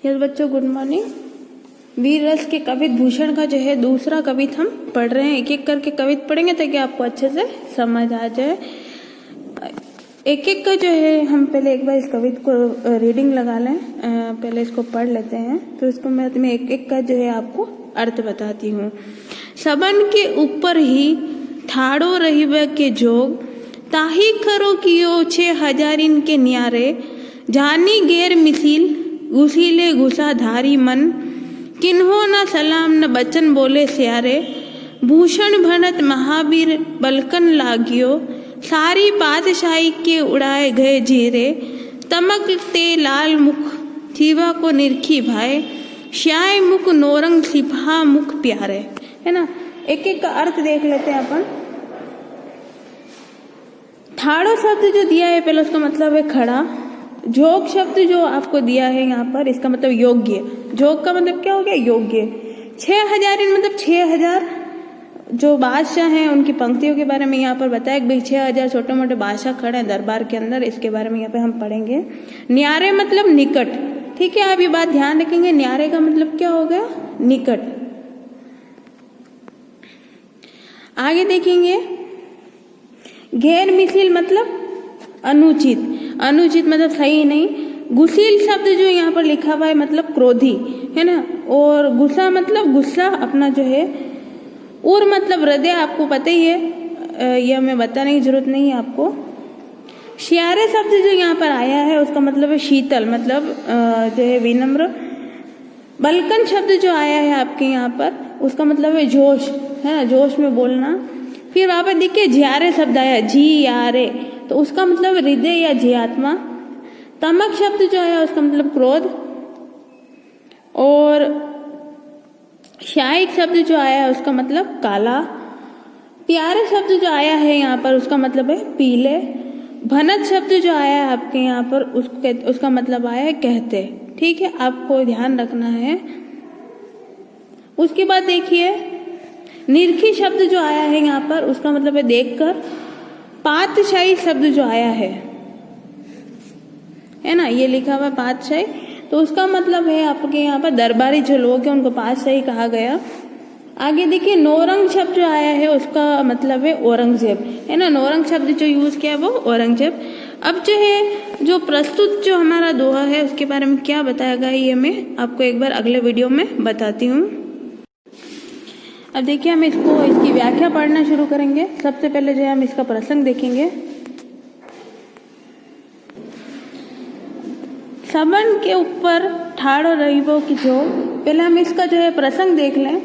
Yes बच्चों, good morning. वीर रस के कवित भूषण का जो है दूसरा कवित हम पढ़ रहे हैं। एक एक करके कवित पढ़ेंगे ताकि आपको अच्छे से समझ आ जाए। एक एक का जो है हम पहले एक बार इस कवित को रीडिंग लगा लें, पहले इसको पढ़ लेते हैं, फिर उसको मैं एक एक का जो है आपको अर्थ बताती हूँ। सबन के ऊपर ही ठाड़ो रहिबे के जोग, ताही खरो कियो 6,000 इनके न्यारे, जानी गैर मिसिल घुसीले घुसा धारी मन, किन्हो न सलाम न बचन बोले स्यारे, भूषण भनत महावीर बलकन लागियो, सारी पातशाही के उड़ाए गए जीरे, तमकते लाल मुख जीवा को निरखी भाई, श्याय मुख नौरंग सिपहा मुख प्यारे। है ना, एक एक का अर्थ देख लेते हैं अपन। ठाड़ो शब्द जो दिया है पहले उसका मतलब है खड़ा। जोग शब्द जो आपको दिया है यहाँ पर, इसका मतलब योग्य। जोग का मतलब क्या हो गया? योग्य। 6,000 मतलब 6,000 जो बादशाह हैं उनकी पंक्तियों के बारे में यहाँ पर बताया कि भाई 6,000 छोटे मोटे बादशाह खड़े हैं दरबार के अंदर, इसके बारे में यहाँ पे हम पढ़ेंगे। न्यारे मतलब निकट। ठीक है, आप ये बात ध्यान रखेंगे, न्यारे का मतलब क्या हो गया? निकट। आगे देखेंगे, गैर मिसिल मतलब अनुचित। अनुचित मतलब सही नहीं। गुसील शब्द जो यहाँ पर लिखा हुआ है मतलब क्रोधी, है ना। और गुस्सा मतलब गुस्सा अपना जो है। और मतलब हृदय, आपको पता ही है, यह मैं बताने की जरूरत नहीं है आपको। श्यारे शब्द जो यहाँ पर आया है उसका मतलब है शीतल, मतलब जो है विनम्र। बलकन शब्द जो आया है आपके यहाँ पर उसका मतलब है जोश, है ना, जोश में बोलना। फिर वहां पर देखिए जियारे शब्द आया, जी यारे, तो उसका मतलब हृदय या जियात्मा। तमक शब्द जो आया उसका मतलब क्रोध। और शायक शब्द जो आया है उसका मतलब काला। प्यारे शब्द जो आया है यहाँ पर उसका मतलब है पीले। भनत शब्द जो आया है आपके यहाँ पर उसका मतलब आया है कहते। ठीक है, आपको ध्यान रखना है। उसके बाद देखिए निरखी शब्द जो आया है यहाँ पर उसका मतलब है देखकर। पातशाही शब्द जो आया है ना, ये लिखा हुआ पातशाही, तो उसका मतलब है आपके यहाँ पर दरबारी जो लोग हैं उनको पातशाही कहा गया। आगे देखिए नौरंग शब्द जो आया है उसका मतलब है औरंगजेब, है ना। नौरंग शब्द जो यूज किया वो औरंगजेब। अब जो है जो प्रस्तुत जो हमारा दोहा है उसके बारे में क्या बताया गया ये मैं आपको एक बार अगले वीडियो में बताती हूँ। अब देखिए हम इसकी व्याख्या पढ़ना शुरू करेंगे। सबसे पहले जो है हम इसका प्रसंग देखेंगे। सबन के ऊपर ठाड़ो रहिबो की जो, पहले हम इसका जो है प्रसंग देख लें।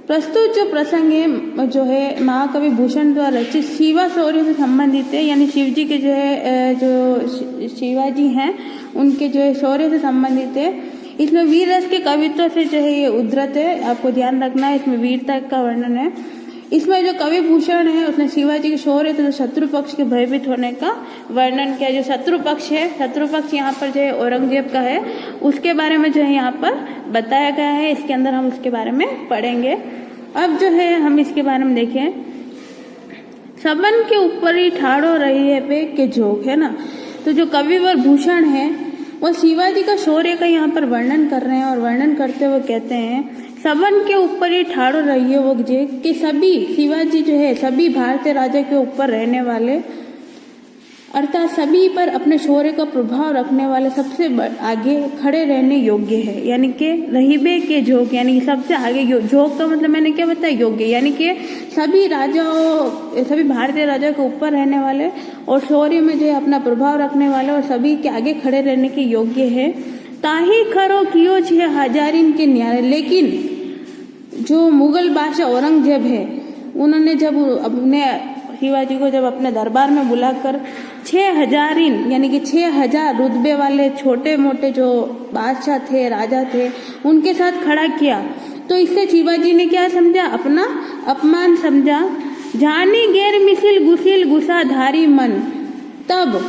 प्रस्तुत जो प्रसंग है जो है महाकवि भूषण द्वारा रचित शिवा शौर्य से संबंधित है, यानी शिव जी के जो है जो शिवाजी हैं उनके जो है शौर्य से संबंधित है। इसमें वीर रस के कवित्व से जो है ये उद्धृत है, आपको ध्यान रखना है। इसमें वीरता का वर्णन है। इसमें जो कवि भूषण है उसने शिवाजी के शौर्य तथा शत्रु पक्ष के भयभीत होने का वर्णन किया। जो शत्रु पक्ष है, शत्रु पक्ष यहाँ पर जो है औरंगजेब का है, उसके बारे में जो है यहाँ पर बताया गया है। इसके अंदर हम उसके बारे में पढ़ेंगे। अब जो है हम इसके बारे में देखें। सबन के ऊपर ही ठाड़ो रही है पे के जोग, है ना। तो जो कविवर भूषण है वो शिवाजी का शौर्य का यहाँ पर वर्णन कर रहे हैं और वर्णन करते हुए कहते हैं सबन के ऊपर ही ठाड़ो रही है वो जे कि सभी शिवाजी जो है सभी भारतीय राजा के ऊपर रहने वाले, अर्थात सभी पर अपने शौर्य का प्रभाव रखने वाले सबसे आगे खड़े रहने योग्य है। यानी कि रहीबे के जोग, यानी कि सबसे आगे। जोग का मतलब मैंने क्या बताया? योग्य, यानी कि सभी राजाओं, सभी भारतीय राजाओं के ऊपर रहने वाले और शौर्य में जो है अपना प्रभाव रखने वाले और सभी के आगे खड़े रहने के योग्य है। ताही खरो कियो 6,000 इनके न्यारे। लेकिन जो मुगल बादशाह औरंगजेब है उन्होंने जब अपने शिवाजी को जब अपने दरबार में बुलाकर 6,000 यानी कि 6,000 रुतबे वाले छोटे मोटे जो बादशाह थे, राजा थे, उनके साथ खड़ा किया, तो इससे शिवाजी ने क्या समझा? अपना अपमान समझा। जानी गैर मिसिल गुसिल गुसा धारी मन, तब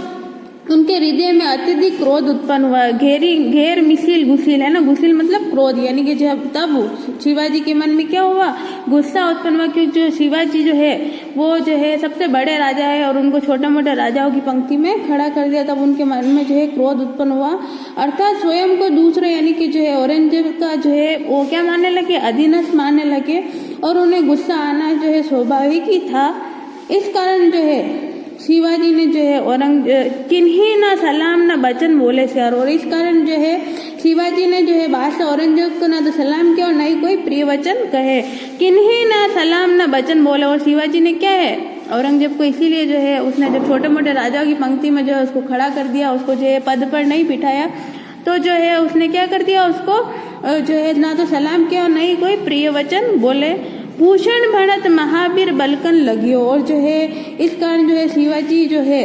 उनके हृदय में अत्यधिक क्रोध उत्पन्न हुआ। घेर मिसिल गुसिल है ना, गुसिल मतलब क्रोध, यानी कि जब तब शिवाजी के मन में क्या हुआ, गुस्सा उत्पन्न हुआ, क्योंकि जो शिवाजी जो है वो जो है सबसे बड़े राजा है और उनको छोटे मोटे राजाओं की पंक्ति में खड़ा कर दिया। तब उनके मन में जो है क्रोध उत्पन्न हुआ, अर्थात स्वयं को दूसरे यानी कि जो है औरंगजेब का जो है वो क्या मानने लगे, अधीनस्थ मानने लगे, और उन्हें गुस्सा आना जो है स्वाभाविक ही था। इस कारण जो है शिवाजी ने जो है किन्हीं ना सलाम ना वचन बोले सर, और इस कारण जो है शिवाजी ने जो है बादशाह औरंगजेब को ना तो सलाम किया और ना ही कोई प्रिय वचन कहे, किन्हीं ना सलाम ना वचन बोले। और शिवाजी ने क्या है औरंगजेब को इसीलिए जो है उसने जब छोटे मोटे राजाओं की पंक्ति में जो है उसको खड़ा कर दिया, उसको जो है पद पर नहीं बिठाया, तो जो है उसने क्या कर दिया, उसको जो है ना तो सलाम किया और ना ही कोई प्रिय वचन बोले। भूषण भणत महावीर बलकन लगियो, और जो है इस कारण जो है शिवाजी जो है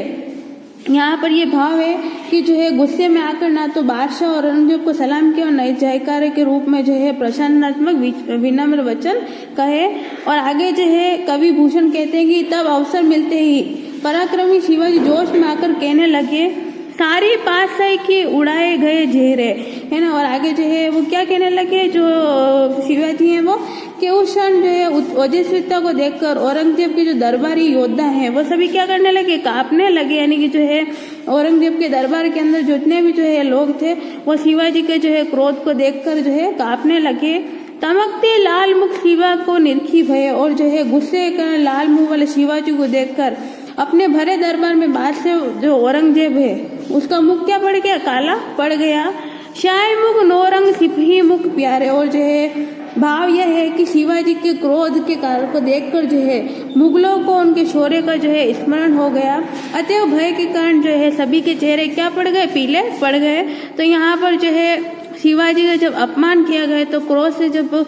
यहाँ पर ये भाव है कि जो है गुस्से में आकर ना तो बादशाह और औरंगजेब को सलाम किया और नए जयकारे के रूप में जो है प्रसन्नात्मक विनम्र वचन कहे। और आगे जो है कवि भूषण कहते हैं कि तब अवसर मिलते ही पराक्रमी शिवाजी जोश में आकर कहने लगे, सारी पातशाही की उड़ाए गए झेरे, है ना। और आगे जो है वो क्या कहने लगे, जो शिवाजी हैं वो कि उस क्षण जो है ओजस्विता को देखकर औरंगजेब के जो दरबारी योद्धा हैं वो सभी क्या करने लगे, कांपने लगे, यानी कि जो है औरंगजेब के दरबार के अंदर जितने भी जो है लोग थे वो शिवाजी के जो है क्रोध को देखकर जो है कांपने लगे। तमकते लाल मुख शिवा को निरखी भय, और जो है गुस्से कर लाल मुंह वाले शिवाजी को देखकर अपने भरे दरबार में बादशाह जो औरंगजेब है उसका मुख क्या पड़ गया, काला पड़ गया। शाही मुख नौरंग सिपही मुख प्यारे, और जो है भाव यह है कि शिवाजी के क्रोध के कारण को देखकर जो है मुगलों को उनके शौर्य का जो है स्मरण हो गया, अतएव भय के कारण जो है सभी के चेहरे क्या पड़ गए, पीले पड़ गए। तो यहाँ पर जो है शिवाजी का जब अपमान किया गया तो क्रोध से जब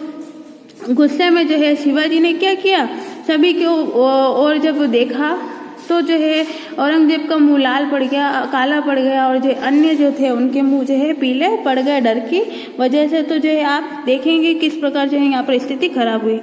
गुस्से में जो है शिवाजी ने क्या किया, सभी के और जब देखा तो जो है औरंगजेब का मुंह लाल पड़ गया, काला पड़ गया, और जो अन्य जो थे उनके मुंह जो है पीले पड़ गए डर की वजह से। तो जो है आप देखेंगे किस प्रकार जो है यहाँ पर स्थिति खराब हुई।